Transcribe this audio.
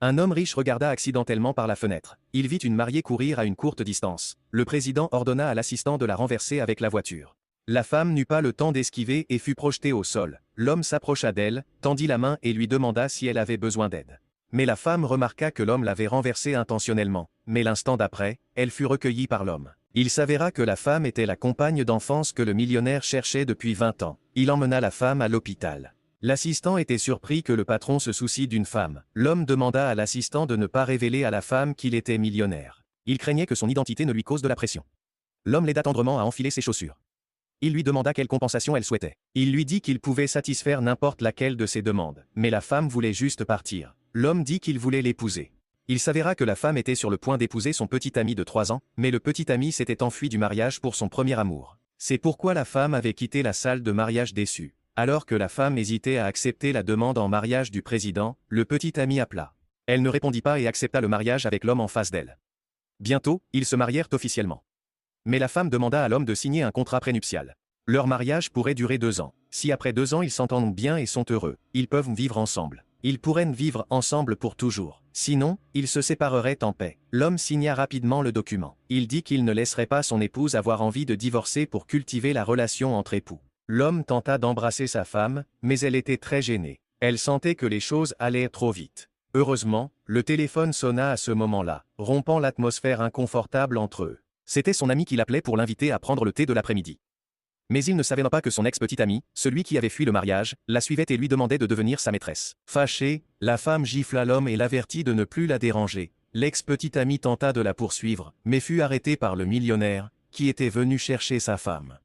Un homme riche regarda accidentellement par la fenêtre. Il vit une mariée courir à une courte distance. Le président ordonna à l'assistant de la renverser avec la voiture. La femme n'eut pas le temps d'esquiver et fut projetée au sol. L'homme s'approcha d'elle, tendit la main et lui demanda si elle avait besoin d'aide. Mais la femme remarqua que l'homme l'avait renversée intentionnellement. Mais l'instant d'après, elle fut recueillie par l'homme. Il s'avéra que la femme était la compagne d'enfance que le millionnaire cherchait depuis 20 ans. Il emmena la femme à l'hôpital. L'assistant était surpris que le patron se soucie d'une femme. L'homme demanda à l'assistant de ne pas révéler à la femme qu'il était millionnaire. Il craignait que son identité ne lui cause de la pression. L'homme l'aida tendrement à enfiler ses chaussures. Il lui demanda quelle compensation elle souhaitait. Il lui dit qu'il pouvait satisfaire n'importe laquelle de ses demandes. Mais la femme voulait juste partir. L'homme dit qu'il voulait l'épouser. Il s'avéra que la femme était sur le point d'épouser son petit ami de 3 ans, mais le petit ami s'était enfui du mariage pour son premier amour. C'est pourquoi la femme avait quitté la salle de mariage déçue. Alors que la femme hésitait à accepter la demande en mariage du président, le petit ami appela. Elle ne répondit pas et accepta le mariage avec l'homme en face d'elle. Bientôt, ils se marièrent officiellement. Mais la femme demanda à l'homme de signer un contrat prénuptial. Leur mariage pourrait durer 2 ans. Si après 2 ans ils s'entendent bien et sont heureux, ils peuvent vivre ensemble. Ils pourraient vivre ensemble pour toujours. Sinon, ils se sépareraient en paix. L'homme signa rapidement le document. Il dit qu'il ne laisserait pas son épouse avoir envie de divorcer pour cultiver la relation entre époux. L'homme tenta d'embrasser sa femme, mais elle était très gênée. Elle sentait que les choses allaient trop vite. Heureusement, le téléphone sonna à ce moment-là, rompant l'atmosphère inconfortable entre eux. C'était son ami qui l'appelait pour l'inviter à prendre le thé de l'après-midi. Mais il ne savait pas que son ex-petit ami, celui qui avait fui le mariage, la suivait et lui demandait de devenir sa maîtresse. Fâchée, la femme gifla l'homme et l'avertit de ne plus la déranger. L'ex-petit ami tenta de la poursuivre, mais fut arrêté par le millionnaire, qui était venu chercher sa femme.